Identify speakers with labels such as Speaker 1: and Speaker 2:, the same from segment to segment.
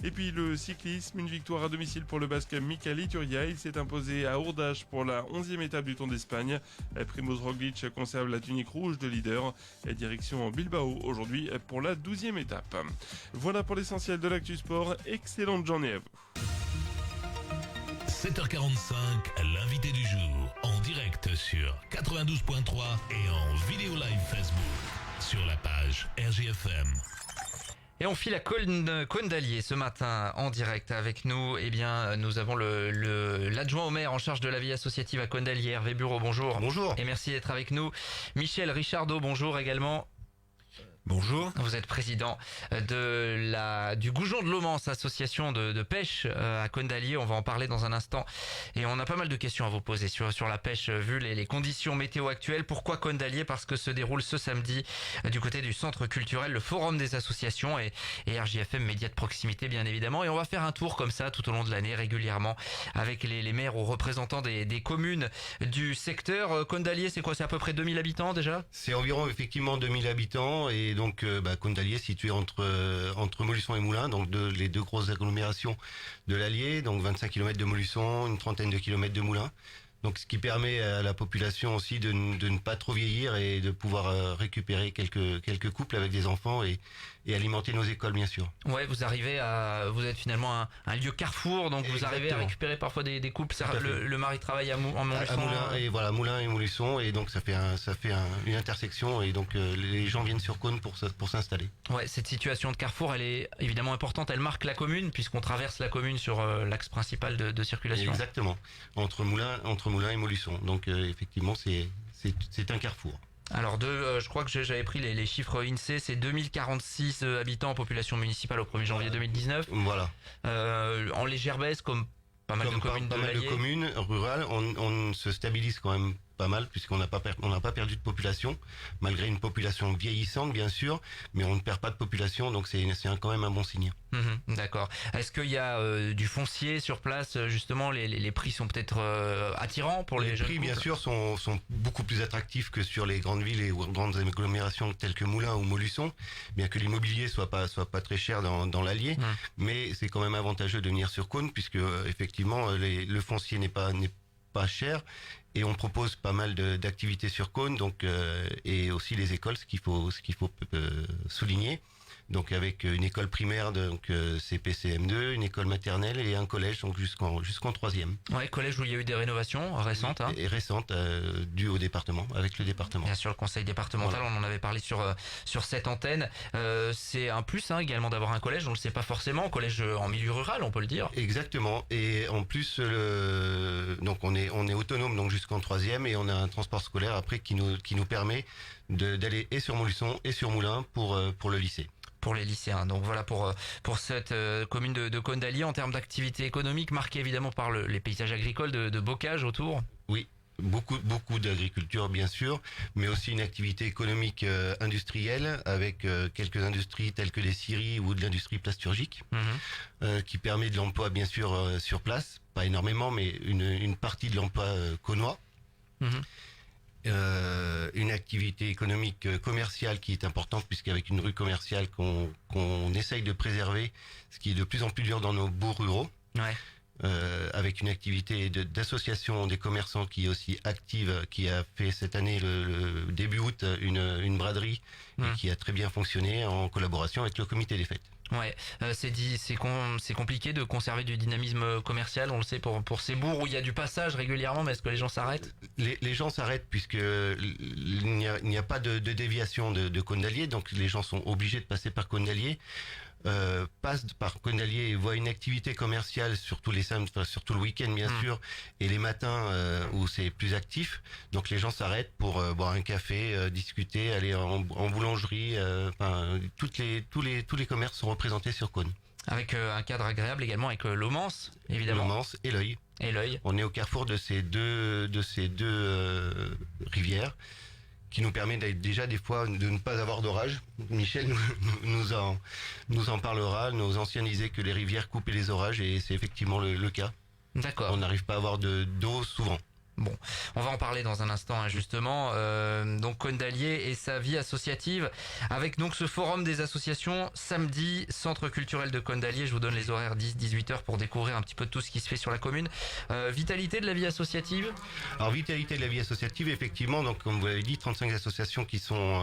Speaker 1: Et puis le cyclisme, une victoire à domicile pour le Basque Mika Lituria. Il s'est imposé à Ourdache pour la 11e étape du Tour d'Espagne. Primoz Roglic conserve la tunique rouge de leader. Et direction Bilbao aujourd'hui pour la 12e étape. Voilà pour l'essentiel de l'actu sport. Excellente journée à vous.
Speaker 2: 7h45, l'invité du jour, en direct sur 92.3 et en vidéo live Facebook sur la page RGFM.
Speaker 3: Et on file à Cône d'Allier ce matin en direct avec nous. Eh bien, nous avons l'adjoint au maire en charge de la vie associative à Cône d'Allier, Hervé Bureau. Bonjour.
Speaker 4: Bonjour.
Speaker 3: Et merci d'être avec nous. Michel Richardot, bonjour également.
Speaker 4: Bonjour.
Speaker 3: Vous êtes président du Goujon de Lomance, association de pêche à Cône d'Allier. On va en parler dans un instant. Et on a pas mal de questions à vous poser sur la pêche, vu les conditions météo actuelles. Pourquoi Cône d'Allier? Parce que se déroule ce samedi du côté du centre culturel, le forum des associations et RJFM, média de proximité bien évidemment. Et on va faire un tour comme ça tout au long de l'année régulièrement avec les maires ou représentants des communes du secteur. Cône d'Allier, c'est quoi? C'est à peu près 2000 habitants déjà?
Speaker 4: C'est environ effectivement 2000 habitants et donc Cône d'Allier situé entre Molusson et Moulins, donc les deux grosses agglomérations de l'Allier, donc 25 km de Molusson, une trentaine de kilomètres de Moulins. Donc ce qui permet à la population aussi de ne pas trop vieillir et de pouvoir récupérer quelques couples avec des enfants et alimenter nos écoles bien sûr.
Speaker 3: Ouais, vous êtes finalement un lieu carrefour, donc vous arrivez à récupérer parfois des couples. Le mari travaille en Montluçon.
Speaker 4: À Moulins et voilà, Moulins et Montluçon, et donc ça fait une intersection et donc les gens viennent sur Cône pour s'installer.
Speaker 3: Ouais, cette situation de carrefour, elle est évidemment importante. Elle marque la commune puisqu'on traverse la commune sur l'axe principal de circulation.
Speaker 4: Exactement, entre Moulins et Molusson. Donc effectivement, c'est un carrefour.
Speaker 3: Alors je crois que j'avais pris les chiffres INSEE, c'est 2046 habitants en population municipale au 1er janvier 2019.
Speaker 4: Voilà.
Speaker 3: En légère baisse comme pas mal de communes
Speaker 4: pas mal de communes rurales, on se stabilise quand même pas mal puisqu'on n'a pas perdu de population malgré une population vieillissante bien sûr, mais on ne perd pas de population, donc c'est quand même un bon signe.
Speaker 3: D'accord. Est-ce qu'il y a du foncier sur place justement? Les prix sont peut-être attirants pour les jeunes
Speaker 4: prix
Speaker 3: couples?
Speaker 4: Bien sûr sont beaucoup plus attractifs que sur les grandes villes et grandes agglomérations telles que Moulins ou Molusson, bien que l'immobilier soit pas très cher dans l'Allier, mais c'est quand même avantageux de venir sur Cône puisque effectivement le foncier n'est pas cher et on propose pas mal d'activités sur Cône, donc et aussi les écoles, ce qu'il faut souligner. Donc avec une école primaire, donc CP-CM2, une école maternelle et un collège, donc jusqu'en 3e.
Speaker 3: Ouais, collège où il y a eu des rénovations récentes.
Speaker 4: Et récentes, dues au département, avec le département.
Speaker 3: Bien sûr, le conseil départemental, voilà. On en avait parlé sur cette antenne. C'est un plus également d'avoir un collège, on le sait pas forcément, collège en milieu rural, on peut le dire.
Speaker 4: Exactement. Et en plus, donc on est autonome donc jusqu'en 3e et on a un transport scolaire après qui nous permet d'aller et sur Molusson et sur Moulins pour le lycée.
Speaker 3: Pour les lycéens. Donc voilà pour cette commune de Cône d'Allier en termes d'activité économique marquée évidemment par les paysages agricoles de bocage autour.
Speaker 4: Oui, beaucoup d'agriculture bien sûr, mais aussi une activité économique industrielle avec quelques industries telles que les scieries ou de l'industrie plasturgique qui permet de l'emploi bien sûr sur place, pas énormément mais une partie de l'emploi cônois. Une activité économique commerciale qui est importante puisqu'avec une rue commerciale qu'on essaye de préserver, ce qui est de plus en plus dur dans nos bourgs ruraux.
Speaker 3: Ouais.
Speaker 4: Avec une activité d'association des commerçants qui est aussi active, qui a fait cette année le début août une braderie et qui a très bien fonctionné en collaboration avec le comité des fêtes.
Speaker 3: Ouais, c'est compliqué de conserver du dynamisme commercial, on le sait pour ces bourgs où il y a du passage régulièrement, mais est-ce que les gens s'arrêtent?
Speaker 4: Les gens s'arrêtent puisque il n'y a pas de déviation de Cône d'Allier, donc les gens sont obligés de passer par Cône d'Allier. Passent par Cône d'Allier et voient une activité commerciale surtout les samedis, surtout le week-end bien sûr, et les matins où c'est plus actif. Donc les gens s'arrêtent pour boire un café, discuter, aller en boulangerie. Tous les commerces sont représentés sur Cône.
Speaker 3: Avec un cadre agréable également avec Lomance, évidemment.
Speaker 4: Lomance et l'Œil.
Speaker 3: Et l'Œil.
Speaker 4: On est au carrefour de ces deux rivières, qui nous permet déjà des fois de ne pas avoir d'orage. Michel nous en parlera. Nos anciens disaient que les rivières coupaient les orages et c'est effectivement le cas.
Speaker 3: D'accord.
Speaker 4: On n'arrive pas à avoir d'eau souvent.
Speaker 3: Bon, on va en parler dans un instant, hein, justement. Donc Cône d'Allier et sa vie associative, avec donc ce forum des associations samedi, centre culturel de Cône d'Allier. Je vous donne les horaires 10-18 heures pour découvrir un petit peu tout ce qui se fait sur la commune. Vitalité de la vie associative.
Speaker 4: Alors vitalité de la vie associative, effectivement, donc comme vous l'avez dit, 35 associations qui sont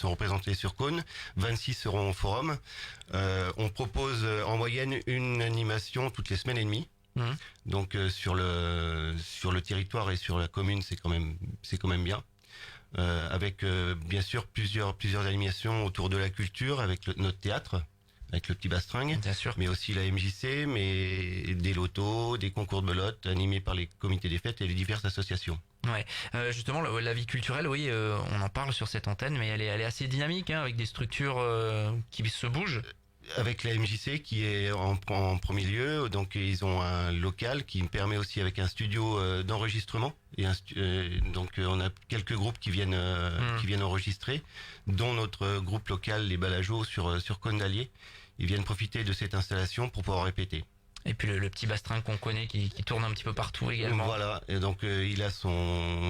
Speaker 4: représentées sur Cône, 26 seront au forum. On propose en moyenne une animation toutes les semaines et demie. Donc sur le territoire et sur la commune, c'est quand même bien. Avec bien sûr plusieurs animations autour de la culture, avec notre théâtre, avec le Petit Bastringue,
Speaker 3: Bien sûr.
Speaker 4: mais aussi la MJC, mais des lotos, des concours de belote animés par les comités des fêtes et les diverses associations.
Speaker 3: Ouais. Justement, la vie culturelle, oui, on en parle sur cette antenne, mais elle est assez dynamique, hein, avec des structures qui se bougent.
Speaker 4: Avec la MJC qui est en premier lieu, donc ils ont un local qui me permet aussi avec un studio d'enregistrement. Et donc on a quelques groupes qui viennent enregistrer, dont notre groupe local les Balageaux sur Cône d'Allier. Ils viennent profiter de cette installation pour pouvoir répéter.
Speaker 3: Et puis le petit Bastringue qu'on connaît qui tourne un petit peu partout également.
Speaker 4: Voilà, et donc il a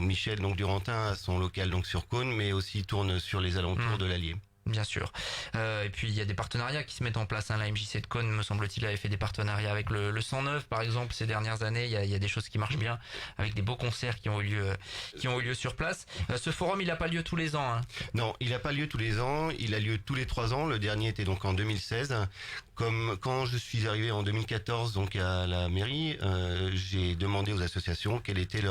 Speaker 4: Michel donc Durantin a son local donc sur Cône, mais aussi tourne sur les alentours de l'Allier.
Speaker 3: Bien sûr. Et puis il y a des partenariats qui se mettent en place. Hein. La MJC de Cône, me semble-t-il, avait fait des partenariats avec le 109, par exemple, ces dernières années. Il y a des choses qui marchent bien, avec des beaux concerts qui ont eu lieu sur place. Ce forum, il n'a pas lieu tous les ans. Hein.
Speaker 4: Non, il n'a pas lieu tous les ans. Il a lieu tous les 3 ans. Le dernier était donc en 2016. Comme quand je suis arrivé en 2014 donc à la mairie, j'ai demandé aux associations quelle était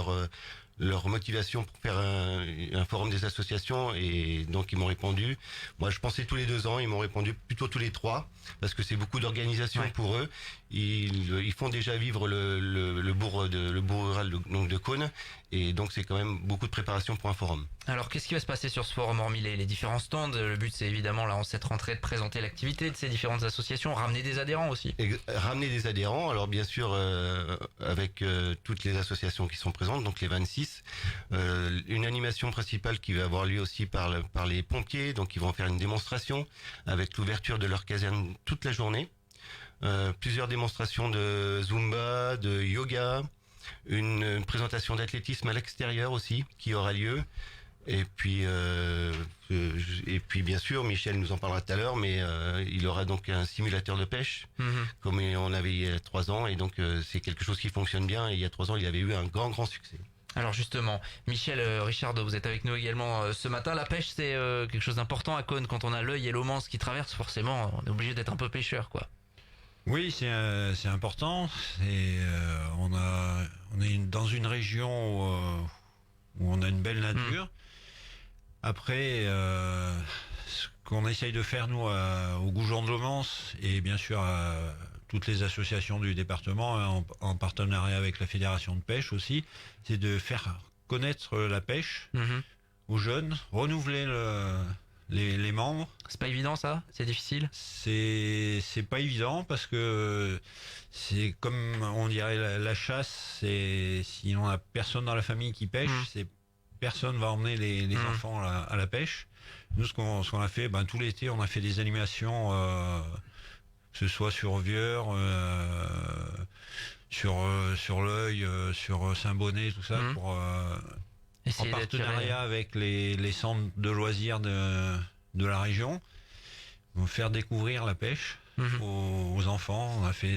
Speaker 4: leur motivation pour faire un forum des associations, et donc ils m'ont répondu. Moi je pensais tous les 2 ans, ils m'ont répondu plutôt tous les 3 parce que c'est beaucoup d'organisation pour eux. Ils font déjà vivre le bourg rural de Cône, et donc c'est quand même beaucoup de préparation pour un forum.
Speaker 3: Alors qu'est-ce qui va se passer sur ce forum hormis les différents stands? Le but c'est évidemment là en cette rentrée de présenter l'activité de ces différentes associations, ramener des adhérents aussi.
Speaker 4: Et ramener des adhérents, alors bien sûr avec toutes les associations qui sont présentes, donc les 26. Une animation principale qui va avoir lieu aussi par les pompiers, donc ils vont faire une démonstration avec l'ouverture de leur caserne toute la journée. Plusieurs démonstrations de Zumba, de yoga, une présentation d'athlétisme à l'extérieur aussi qui aura lieu. Et puis bien sûr, Michel nous en parlera tout à l'heure, mais il aura donc un simulateur de pêche, comme on avait il y a 3 ans, et donc c'est quelque chose qui fonctionne bien, et il y a 3 ans, il avait eu un grand succès.
Speaker 3: Alors justement, Michel Richard, vous êtes avec nous également ce matin. La pêche, c'est quelque chose d'important à Cône. Quand on a l'œil et l'Aumance qui traversent, forcément, on est obligé d'être un peu pêcheur, quoi.
Speaker 5: Oui, c'est important. On est dans une région où on a une belle nature. Après, ce qu'on essaye de faire, nous, au Goujon de l'Aumance, et bien sûr à toutes les associations du département, hein, en partenariat avec la Fédération de pêche aussi, c'est de faire connaître la pêche aux jeunes, renouveler les membres.
Speaker 3: C'est pas évident ça? C'est difficile?
Speaker 5: C'est pas évident parce que c'est comme on dirait la chasse, si on a personne dans la famille qui pêche, personne va emmener les enfants à la pêche. Nous, ce qu'on a fait, tout l'été, on a fait des animations, que ce soit sur Vieur, sur l'Œil, sur Saint-Bonnet, tout ça, en partenariat avec les centres de loisirs de la région, pour faire découvrir la pêche aux enfants. On a fait,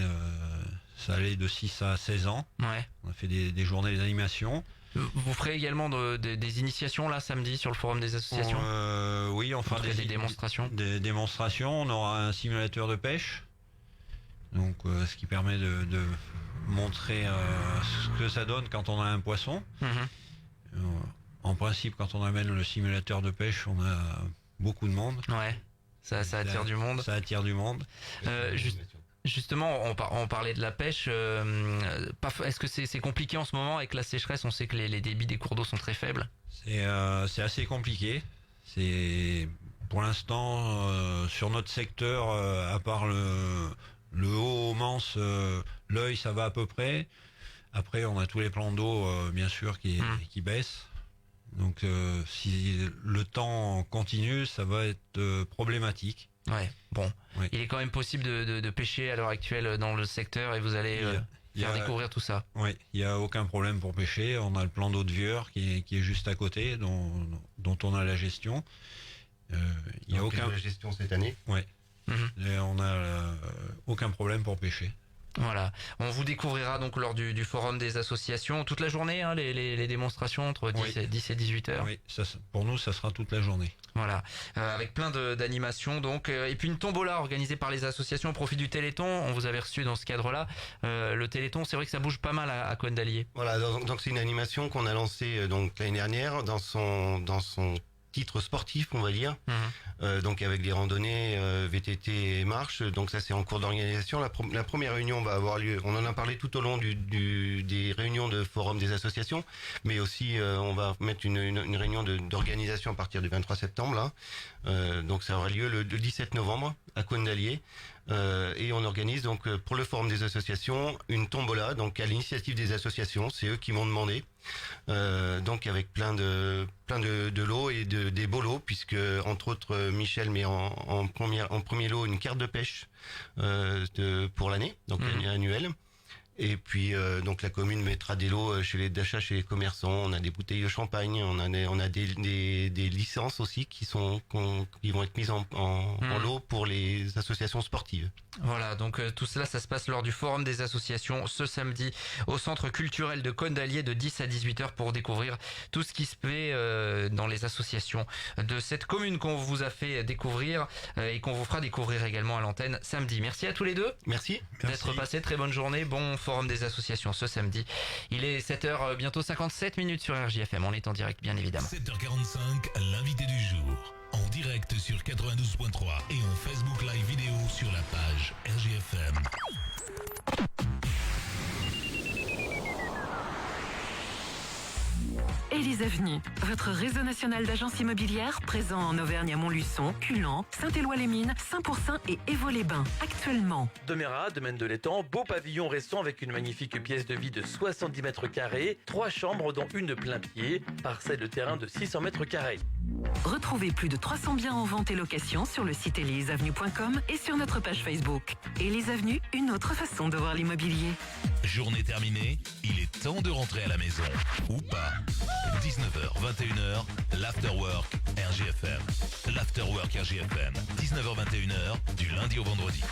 Speaker 5: ça allait de 6 à 16 ans.
Speaker 3: Ouais.
Speaker 5: On a fait des journées d'animation.
Speaker 3: Vous ferez également des initiations là samedi sur le forum des associations?
Speaker 5: Oui, on fera
Speaker 3: des démonstrations.
Speaker 5: Des démonstrations. On aura un simulateur de pêche, donc ce qui permet de montrer ce que ça donne quand on a un poisson. En principe, quand on amène le simulateur de pêche, on a beaucoup de monde.
Speaker 3: Ouais, ça attire du monde.
Speaker 5: Ça attire du monde.
Speaker 3: Justement, on parlait de la pêche. Est-ce que c'est compliqué en ce moment avec la sécheresse? On sait que les débits des cours d'eau sont très faibles.
Speaker 5: C'est assez compliqué. Pour l'instant, sur notre secteur, à part le Haut-Mans, l'Œil, ça va à peu près. Après, on a tous les plans d'eau, bien sûr, qui baissent. Donc, si le temps continue, ça va être problématique.
Speaker 3: Ouais, bon.
Speaker 5: Oui.
Speaker 3: Il est quand même possible de pêcher à l'heure actuelle dans le secteur, et vous allez... faire découvrir tout ça.
Speaker 5: Oui, il n'y a aucun problème pour pêcher. On a le plan d'eau de Vieur qui est juste à côté, dont on a la gestion. Il n'y a aucun
Speaker 4: gestion cette année.
Speaker 5: Ouais. Et on a aucun problème pour pêcher.
Speaker 3: Voilà. On vous découvrira donc lors du forum des associations toute la journée, hein, les démonstrations entre 10 et 18 heures.
Speaker 5: Oui, pour nous, ça sera toute la journée.
Speaker 3: Voilà, avec plein d'animations donc, et puis une tombola organisée par les associations au profit du Téléthon. On vous avait reçu dans ce cadre-là. Le Téléthon, c'est vrai que ça bouge pas mal à Cône d'Allier.
Speaker 4: Voilà, donc c'est une animation qu'on a lancée donc l'année dernière dans son titre sportif, on va dire. Donc avec des randonnées VTT et marche. Donc ça c'est en cours d'organisation. La première réunion va avoir lieu. On en a parlé tout au long des réunions de forum des associations, mais aussi on va mettre une réunion d'organisation à partir du 23 septembre là. Donc ça aura lieu le 17 novembre à Cône d'Allier. Et on organise donc pour le forum des associations une tombola, donc à l'initiative des associations, c'est eux qui m'ont demandé, donc avec plein de lots et des beaux lots, puisque entre autres Michel met en premier lot une carte de pêche pour l'année, donc annuelle. Et puis donc la commune mettra des lots d'achat chez les commerçants. On a des bouteilles de champagne, on a des licences aussi qui vont être mises en lot pour les associations sportives.
Speaker 3: Voilà, donc tout cela, ça se passe lors du forum des associations ce samedi au centre culturel de Cône d'Allier de 10 à 18 heures pour découvrir tout ce qui se fait dans les associations de cette commune qu'on vous a fait découvrir et qu'on vous fera découvrir également à l'antenne samedi. Merci à tous les deux.
Speaker 4: Merci
Speaker 3: d'être passés. Très bonne journée. Bon forum des associations ce samedi. Il est 7h, bientôt 57 minutes sur RJFM. On est en direct, bien évidemment.
Speaker 2: 7h45, l'invité du jour. En direct sur 92.3 et en Facebook Live vidéo sur la page RJFM.
Speaker 6: Élise Avenue, votre réseau national d'agences immobilières présent en Auvergne à Montluçon, Culan, Saint-Éloi-les-Mines, Saint-Pourçain et Évaux-les-Bains. Actuellement.
Speaker 7: Deméra, domaine de l'étang, beau pavillon restant avec une magnifique pièce de vie de 70 mètres carrés, 3 chambres dont une de plein pied, parcelle de terrain de 600 mètres carrés.
Speaker 6: Retrouvez plus de 300 biens en vente et location sur le site eliseavenue.com et sur notre page Facebook. Élise Avenue, une autre façon de voir l'immobilier.
Speaker 2: Journée terminée, il est temps de rentrer à la maison. Ou pas. 19h, 21h, l'Afterwork RJFM. L'Afterwork RJFM, 19h, 21h, du lundi au vendredi.